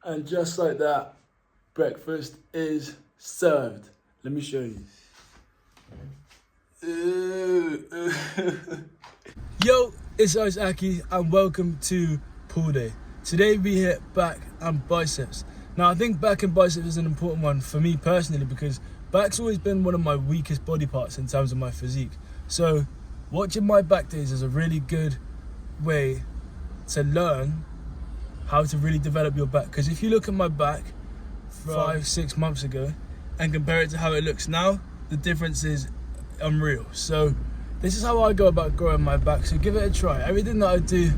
And just like that, breakfast is served. Let me show you. Yo, it's Isaki and welcome to Pool Day. Today we hit back and biceps. Now I think back and biceps is an important one for me personally because back's always been one of my weakest body parts in terms of my physique. So watching my back days is a really good way to learn how to really develop your back. Because if you look at my back 5-6 months ago and compare it to how it looks now, the difference is unreal. So this is how I go about growing my back. So give it a try. Everything that I do,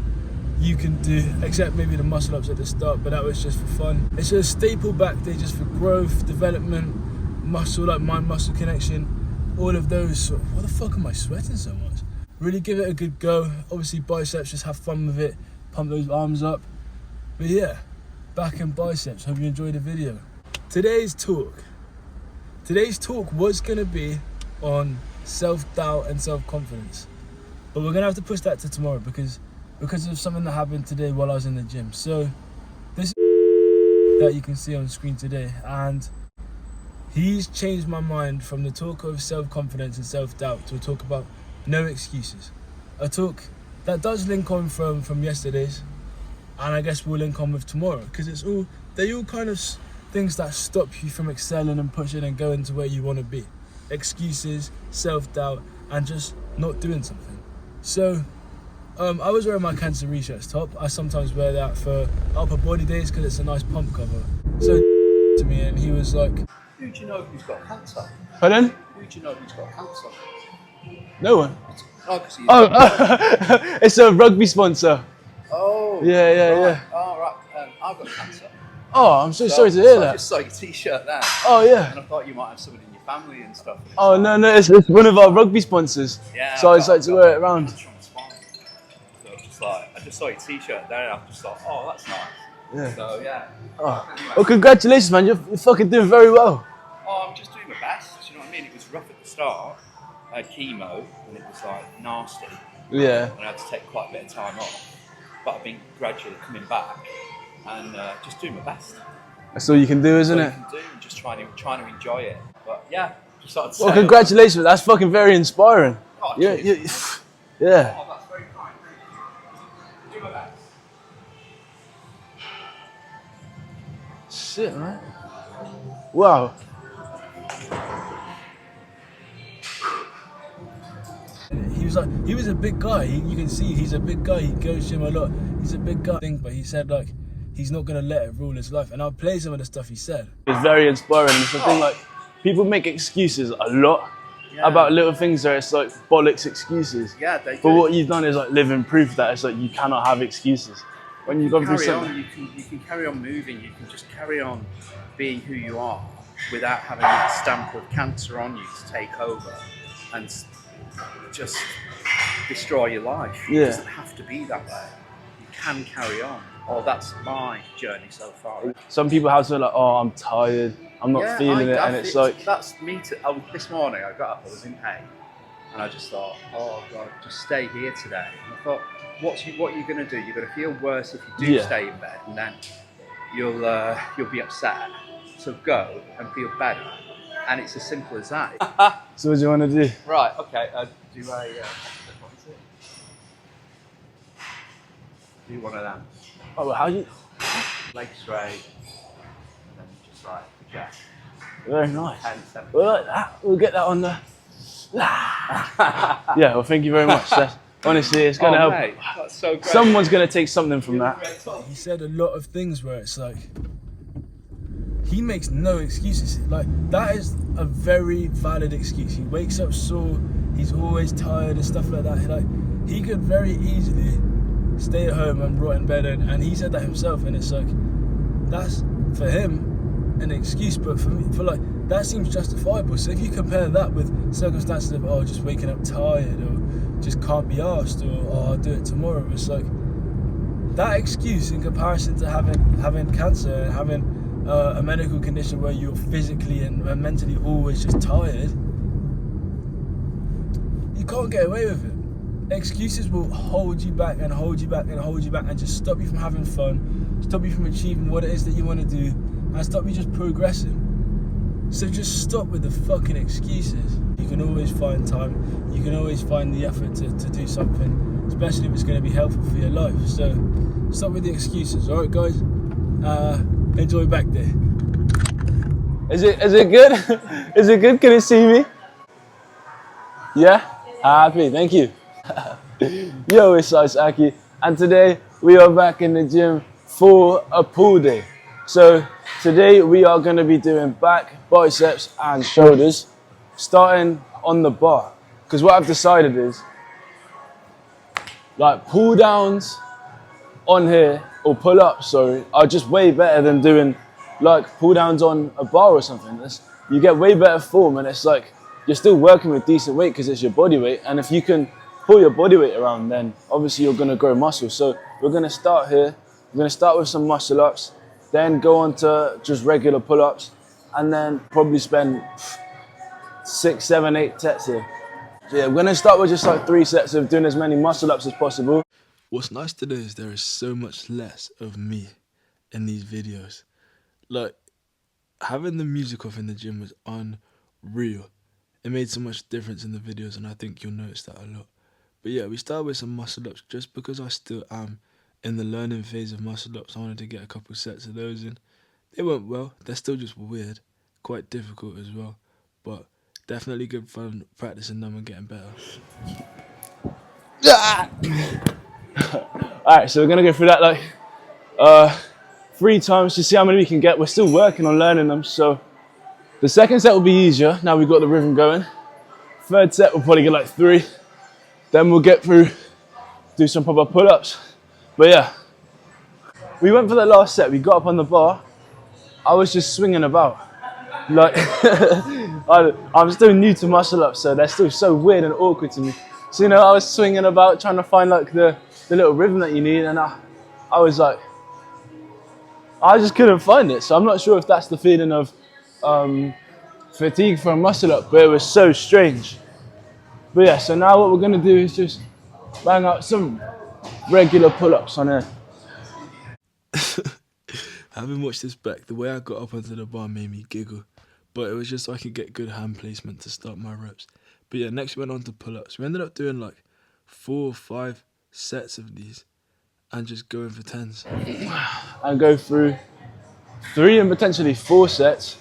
you can do, except maybe the muscle ups at the start, but that was just for fun. It's a staple back day just for growth, development, muscle, like mind muscle connection, all of those. What the fuck am I sweating so much? Really give it a good go. Obviously biceps, just have fun with it, pump those arms up. But yeah, back and biceps. Hope you enjoyed the video. Today's talk was gonna be on self-doubt and self-confidence, but we're gonna have to push that to tomorrow because of something that happened today while I was in the gym. So this is that you can see on screen today, and he's changed my mind from the talk of self-confidence and self-doubt to a talk about no excuses. A talk that does link on from yesterday's, and I guess we'll link on with tomorrow, because they're all kind of things that stop you from excelling and pushing and going to where you want to be. Excuses, self-doubt, and just not doing something. So I was wearing my cancer research top. I sometimes wear that for upper body days because it's a nice pump cover. So to me, and he was like, who do you know who's got cancer? pardon? Who do you know who's got cancer? No one. It's It's a rugby sponsor. Oh. Yeah. Oh, right. I've got cancer. Oh, I'm so sorry to hear I that. just saw your t-shirt there. Oh yeah. And I thought you might have someone in your family and stuff. Oh no, it's one of our rugby sponsors. Yeah. So I just like to wear it around. So I just saw your t-shirt there and I just thought, oh, that's nice. Yeah. So yeah. Oh. Well, congratulations, man. You're fucking doing very well. Oh, I'm just doing my best. You know what I mean? It was rough at the start. I had chemo and it was like nasty. Yeah. And I had to take quite a bit of time off. But I've been gradually coming back and just doing my best. That's all you can do, isn't it? That's all you can do, and just trying to enjoy it. But yeah, just sort of Well, congratulations. That's fucking very inspiring. Oh, Yeah. cheers. Yeah. Oh, that's very kind. Thank you. Do my best. Shit, man. Wow. He was a big guy. You can see he's a big guy. He goes gym a lot. He's a big guy. But he said like he's not gonna let it rule his life. And I'll play some of the stuff he said. It's very inspiring. It's the thing, like people make excuses a lot about little things where it's like bollocks excuses. Yeah, they do. But what you've done is like living proof that it's like you cannot have excuses when you've gone through Carry something. on. You can carry on moving. You can just carry on being who you are without having that stamp of cancer on you to take over and just destroy your life. Yeah. It doesn't have to be that way. You can carry on. Oh, that's my journey so far. Some people have to like, oh, I'm tired, I'm not feeling it, and it's like that's me too. This morning I got up, I was in pain, and I just thought, oh God, just stay here today. And I thought, what are you going to do? You're going to feel worse if you do stay in bed, and then you'll be upset. So go and feel better, and it's as simple as that. So what do you want to do? Right. Okay. Do what is it? Do one of them. Oh, well, how do you? Leg straight, and then just like project. Very nice. 10, 7. Well, like that. We'll get that on the. Yeah. Well, thank you very much. Honestly, it's going to help. Mate, that's so great. Someone's going to take something from that. He said a lot of things where it's like he makes no excuses. Like that is a very valid excuse. He wakes up sore. He's always tired and stuff like that. He could very easily stay at home and rot in bed, and he said that himself. And it's like that's for him an excuse, but for me, that seems justifiable. So if you compare that with circumstances of just waking up tired or just can't be asked or I'll do it tomorrow, it's like that excuse in comparison to having cancer and having a medical condition where you're physically and mentally always just tired, you can't get away with it. Excuses will hold you back and hold you back and hold you back and just stop you from having fun, stop you from achieving what it is that you want to do, and stop you just progressing. So just stop with the fucking excuses. You can always find time, you can always find the effort to do something, especially if it's going to be helpful for your life. So stop with the excuses, alright guys? Enjoy back day. Is it good? Is it good? Can you see me? Yeah? Happy, thank you. Yo, it's Aki, and today we are back in the gym for a pool day. So today we are going to be doing back, biceps and shoulders, starting on the bar. Because what I've decided is, like, pull downs on here, or pull ups, sorry, are just way better than doing like pull downs on a bar or something. You get way better form, and it's like you're still working with decent weight because it's your body weight. And if you can pull your body weight around, then obviously you're going to grow muscle. So we're going to start here. We're going to start with some muscle ups, then go on to just regular pull ups, and then probably spend 6, 7, 8 sets here. So yeah, we're going to start with just like 3 sets of doing as many muscle ups as possible. What's nice today is there is so much less of me in these videos. Like, having the music off in the gym was unreal. It made so much difference in the videos, and I think you'll notice that a lot. But yeah, we started with some muscle ups just because I still am in the learning phase of muscle ups. I wanted to get a couple sets of those in. They went well. They're still just weird, quite difficult as well, but definitely good fun practicing them and getting better. Alright, so we're gonna go through that like 3 times to see how many we can get. We're still working on learning them, so the second set will be easier. Now we've got the rhythm going. Third set we'll probably get like 3. Then we'll get through, do some proper pull-ups. But yeah, we went for the last set. We got up on the bar. I was just swinging about. Like, I'm still new to muscle ups, so they're still so weird and awkward to me. So, you know, I was swinging about trying to find like the little rhythm that you need, and I was like, I just couldn't find it. So I'm not sure if that's the feeling of fatigue from a muscle up, but it was so strange. But yeah, so now what we're gonna do is just bang out some regular pull-ups on here. Having watched this back, the way I got up onto the bar made me giggle, but it was just so I could get good hand placement to start my reps. But yeah, next we went on to pull-ups. We ended up doing like 4 or 5 sets of these and just going for 10s. And go through 3 and potentially 4 sets,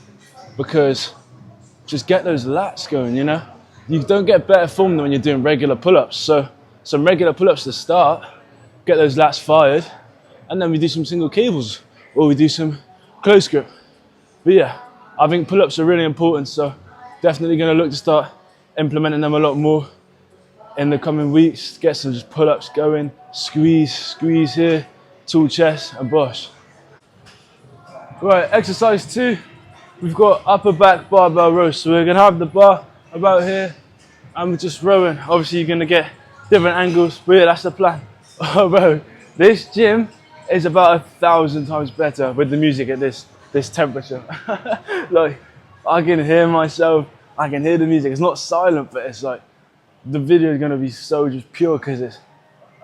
because just get those lats going, you know? You don't get better form than when you're doing regular pull-ups. So some regular pull-ups to start, get those lats fired, and then we do some single cables, or we do some close grip. But yeah, I think pull-ups are really important, so definitely gonna look to start implementing them a lot more in the coming weeks. Get some just pull-ups going, squeeze here, tool chest, and bosh. Right, exercise 2, we've got upper back barbell rows. So we're gonna have the bar about here, and we're just rowing. Obviously you're gonna get different angles, but yeah, that's the plan. Oh bro, this gym is about 1,000 times better with the music at this temperature. Like, I can hear myself, I can hear the music. It's not silent, but it's like, the video is gonna be so just pure because it's,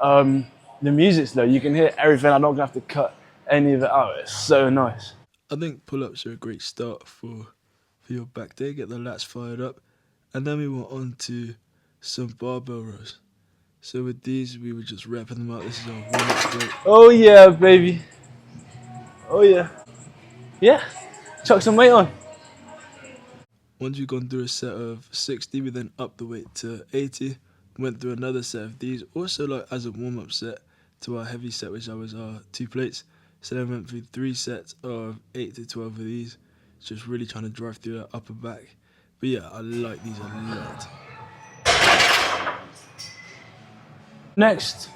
the music's low. You can hear everything. I'm not gonna have to cut any of it out. It's so nice. I think pull-ups are a great start for your back day. Get the lats fired up, and then we went on to some barbell rows. So with these, we were just wrapping them out. This is our warm-up stroke. Oh yeah, baby. Oh yeah. Yeah, chuck some weight on. Once we've gone through a set of 60, we then upped the weight to 80. Went through another set of these, also like as a warm-up set to our heavy set, which was our 2 plates. So then went through 3 sets of 8 to 12 of these, just really trying to drive through that upper back. But yeah, I like these a lot. Next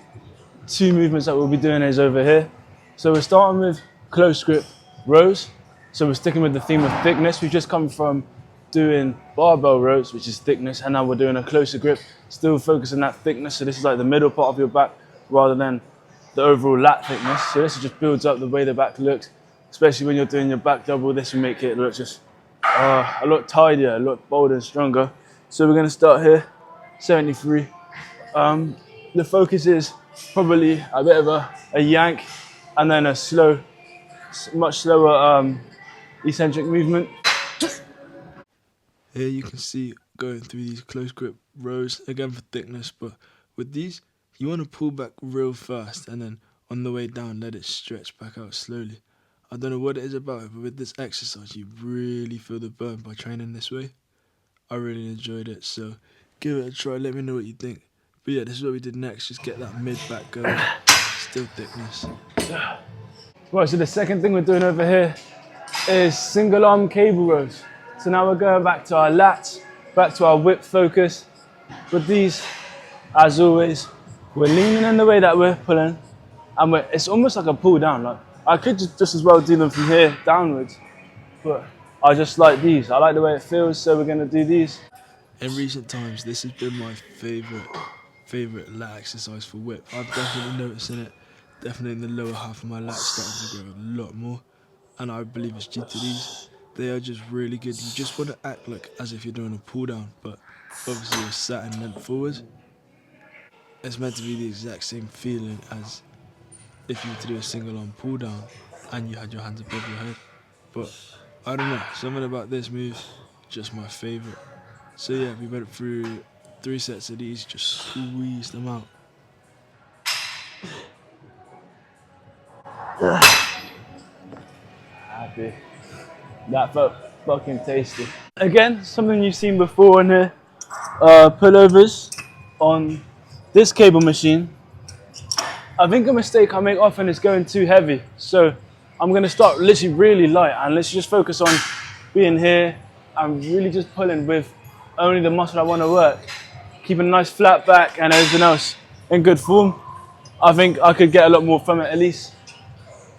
2 movements that we'll be doing is over here. So we're starting with close grip rows. So we're sticking with the theme of thickness. We've just come from doing barbell rows, which is thickness, and now we're doing a closer grip, still focusing on that thickness. So this is like the middle part of your back rather than the overall lat thickness. So this just builds up the way the back looks, especially when you're doing your back double. This will make it look just a lot tidier, a lot bolder and stronger. So we're gonna start here, 73. The focus is probably a bit of a yank and then a slow much slower eccentric movement. Here you can see going through these close grip rows, again for thickness, but with these, you want to pull back real fast and then on the way down, let it stretch back out slowly. I don't know what it is about it, but with this exercise, you really feel the burn by training this way. I really enjoyed it, so give it a try, let me know what you think. But yeah, this is what we did next, just get that mid back going, still thickness. Right, so the second thing we're doing over here is single arm cable rows. So now we're going back to our lats, back to our whip focus. With these, as always, we're leaning in the way that we're pulling, and it's almost like a pull down. Like I could just as well do them from here downwards, but I just like these. I like the way it feels, so we're gonna do these. In recent times, this has been my favorite lat exercise for whip. I've definitely noticing it. Definitely in the lower half of my lats starting to grow a lot more, and I believe it's due to these. They are just really good. You just want to act like as if you're doing a pull down, but obviously you're sat and leant forward. It's meant to be the exact same feeling as if you were to do a single arm pull down and you had your hands above your head. But I don't know, something about this move, just my favorite. So yeah, we went through 3 sets of these, just squeezed them out. Happy. That felt fucking tasty. Again, something you've seen before in here. Pullovers on this cable machine. I think a mistake I make often is going too heavy. So I'm gonna start literally really light and let's just focus on being here and really just pulling with only the muscle I wanna work. Keeping a nice flat back and everything else in good form. I think I could get a lot more from it. At least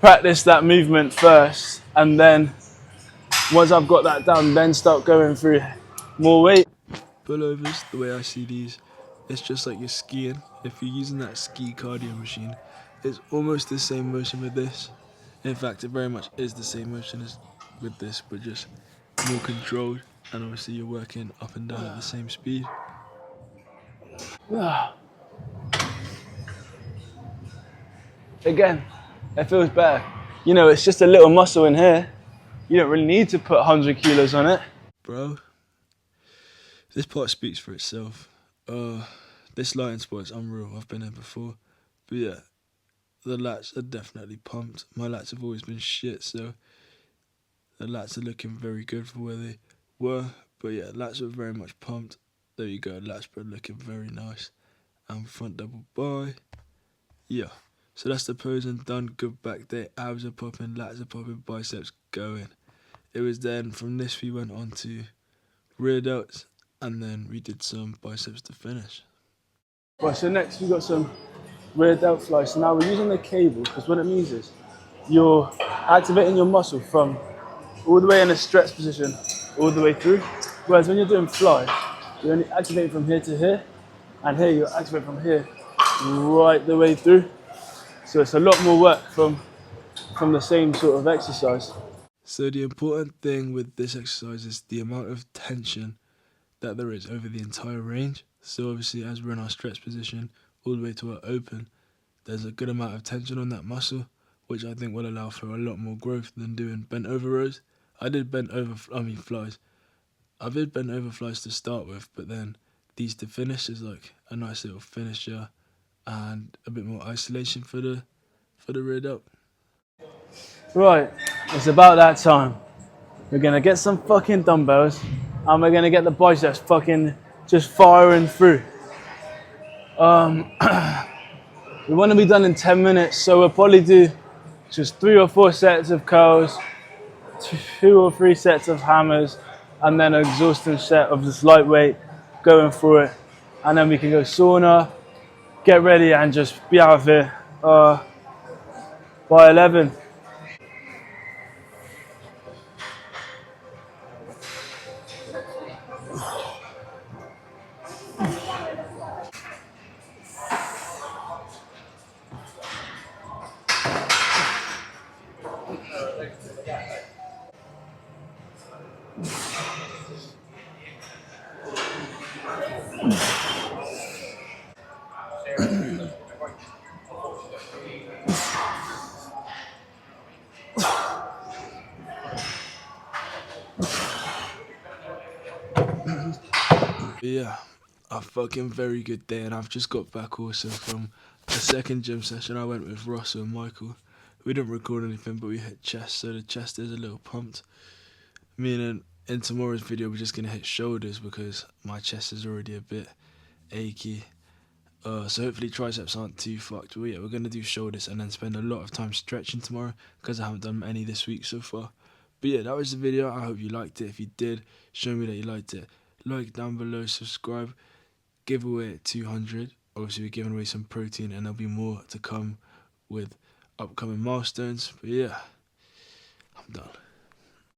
practice that movement first, and then once I've got that down, then start going through more weight. Pullovers, the way I see these, it's just like you're skiing. If you're using that ski cardio machine, it's almost the same motion with this. In fact, it very much is the same motion as with this, but just more controlled, and obviously you're working up and down at the same speed. Again, it feels better. You know, it's just a little muscle in here. You don't really need to put 100 kilos on it. Bro, this part speaks for itself. This lighting spot is unreal. I've been here before. But yeah, the lats are definitely pumped. My lats have always been shit, so the lats are looking very good for where they were. But yeah, lats are very much pumped. There you go, lat spread looking very nice. And front double by. Yeah. So that's the posing done, good back there, abs are popping, lats are popping, biceps going. It was then, from this we went on to rear delts, and then we did some biceps to finish. Right, so next we got some rear delt flies. So now we're using the cable, because what it means is you're activating your muscle from all the way in a stretch position, all the way through. Whereas when you're doing flies, you're only activating from here to here, and here you're activating from here right the way through. So it's a lot more work from the same sort of exercise. So the important thing with this exercise is the amount of tension that there is over the entire range. So obviously as we're in our stretch position all the way to our open, there's a good amount of tension on that muscle, which I think will allow for a lot more growth than doing bent over rows. I did flies. I did bent over flies to start with, but then these to finish is like a nice little finisher and a bit more isolation for the rear delt. Right, it's about that time. We're gonna get some fucking dumbbells and we're gonna get the biceps fucking just firing through. We wanna be done in 10 minutes, so we'll probably do just 3 or 4 sets of curls, 2 or 3 sets of hammers, and then an exhausting set of just lightweight going through it. And then we can go sauna, get ready and just be out of here by 11. But yeah, a fucking very good day, and I've just got back also from the second gym session. I went with Ross and Michael. We didn't record anything, but we hit chest, so the chest is a little pumped. Meaning in tomorrow's video we're just gonna hit shoulders because my chest is already a bit achy. So hopefully triceps aren't too fucked. But yeah, we're gonna do shoulders and then spend a lot of time stretching tomorrow because I haven't done any this week so far. But yeah, that was the video. I hope you liked it. If you did, show me that you liked it. Like down below, subscribe. Giveaway at 200. Obviously we're giving away some protein and there'll be more to come with upcoming milestones. But yeah, I'm done.